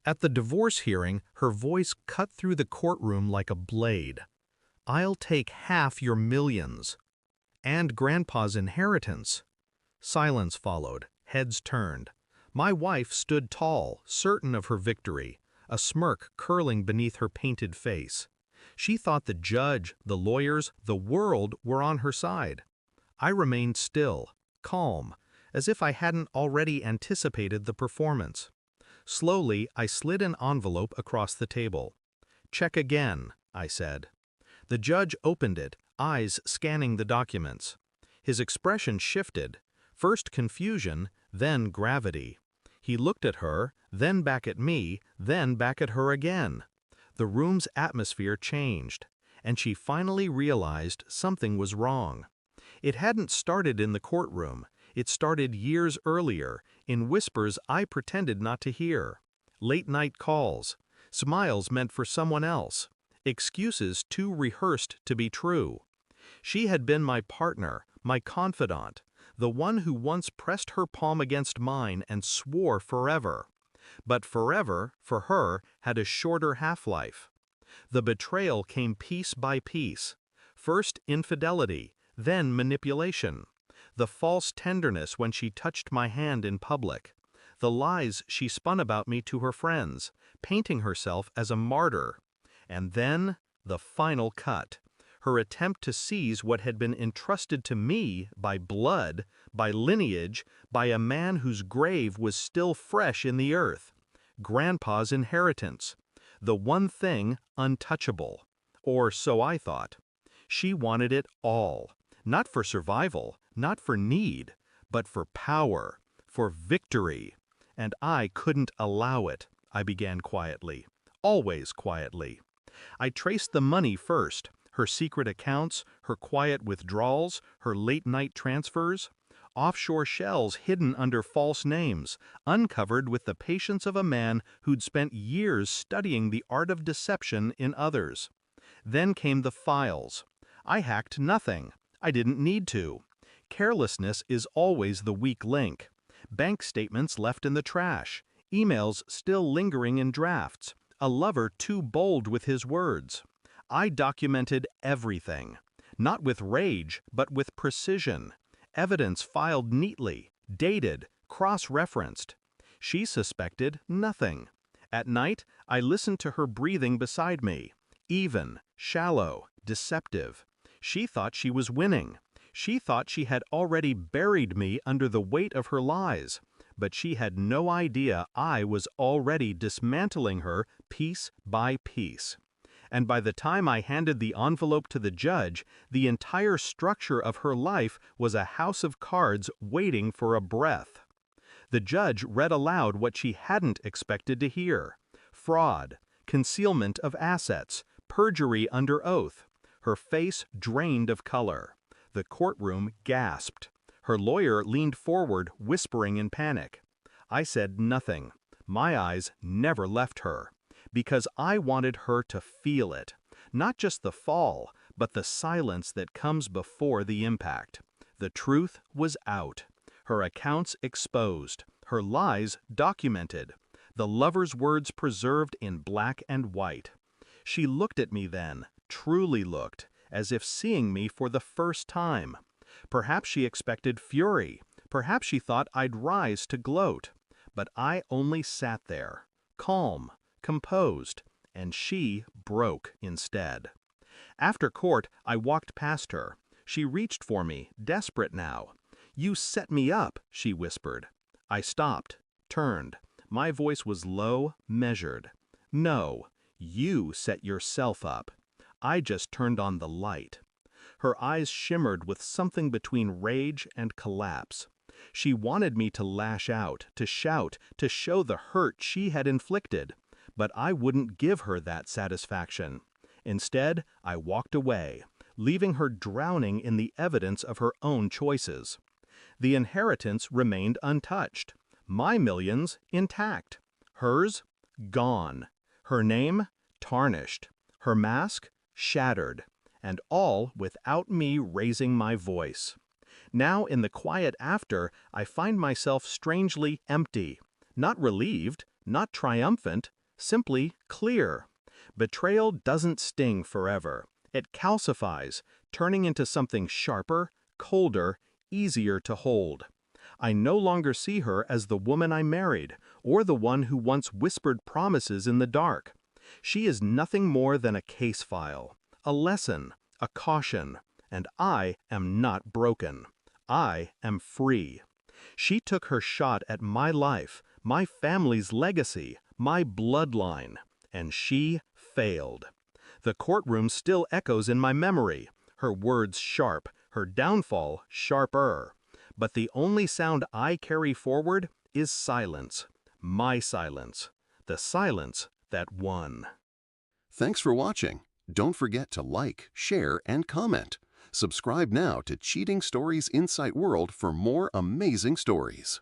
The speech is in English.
At the divorce hearing, her voice cut through the courtroom like a blade. "I'll take half your millions. And Grandpa's inheritance." Silence followed, heads turned. My wife stood tall, certain of her victory, a smirk curling beneath her painted face. She thought the judge, the lawyers, the world were on her side. I remained still, calm, as if I hadn't already anticipated the performance. Slowly, I slid an envelope across the table. "Check again," I said. The judge opened it, eyes scanning the documents. His expression shifted, first confusion, then gravity. He looked at her, then back at me, then back at her again. The room's atmosphere changed, and she finally realized something was wrong. It hadn't started in the courtroom. It started years earlier, in whispers I pretended not to hear. Late-night calls, smiles meant for someone else, excuses too rehearsed to be true. She had been my partner, my confidant, the one who once pressed her palm against mine and swore forever. But forever, for her, had a shorter half-life. The betrayal came piece by piece. First infidelity, then manipulation. The false tenderness when she touched my hand in public. The lies she spun about me to her friends, painting herself as a martyr. And then, the final cut. Her attempt to seize what had been entrusted to me by blood, by lineage, by a man whose grave was still fresh in the earth. Grandpa's inheritance. The one thing untouchable. Or so I thought. She wanted it all. Not for survival, not for need, but for power, for victory. And I couldn't allow it, I began quietly. Always quietly. I traced the money first, her secret accounts, her quiet withdrawals, her late-night transfers. Offshore shells hidden under false names, uncovered with the patience of a man who'd spent years studying the art of deception in others. Then came the files. I hacked nothing. I didn't need to. Carelessness is always the weak link. Bank statements left in the trash, emails still lingering in drafts, a lover too bold with his words. I documented everything. Not with rage, but with precision. Evidence filed neatly, dated, cross-referenced. She suspected nothing. At night, I listened to her breathing beside me. Even, shallow, deceptive. She thought she was winning. She thought she had already buried me under the weight of her lies. But she had no idea I was already dismantling her piece by piece. And by the time I handed the envelope to the judge, the entire structure of her life was a house of cards waiting for a breath. The judge read aloud what she hadn't expected to hear. Fraud, concealment of assets, perjury under oath. Her face drained of color. The courtroom gasped. Her lawyer leaned forward, whispering in panic. I said nothing. My eyes never left her. Because I wanted her to feel it. Not just the fall, but the silence that comes before the impact. The truth was out. Her accounts exposed. Her lies documented. The lover's words preserved in black and white. She looked at me then, truly looked, as if seeing me for the first time. Perhaps she expected fury. Perhaps she thought I'd rise to gloat. But I only sat there, calm, composed, and she broke instead. After court, I walked past her. She reached for me, desperate now. "You set me up," she whispered. I stopped, turned. My voice was low, measured. "No, you set yourself up. I just turned on the light." Her eyes shimmered with something between rage and collapse. She wanted me to lash out, to shout, to show the hurt she had inflicted. But I wouldn't give her that satisfaction. Instead, I walked away, leaving her drowning in the evidence of her own choices. The inheritance remained untouched. My millions intact. Hers gone. Her name tarnished. Her mask shattered. And all without me raising my voice. Now in the quiet after, I find myself strangely empty. Not relieved, Not triumphant, simply clear. Betrayal doesn't sting forever. It calcifies, turning into something sharper, colder, easier to hold. I no longer see her as the woman I married, or the one who once whispered promises in the dark. She is nothing more than a case file, a lesson, a caution, and I am not broken. I am free. She took her shot at my life, my family's legacy, my bloodline, and she failed. The courtroom still echoes in my memory, her words sharp, her downfall sharper. But the only sound I carry forward is silence, my silence, the silence that won. Thanks for watching. Don't forget to like, share, and comment. Subscribe now to Cheating Stories Insight World for more amazing stories.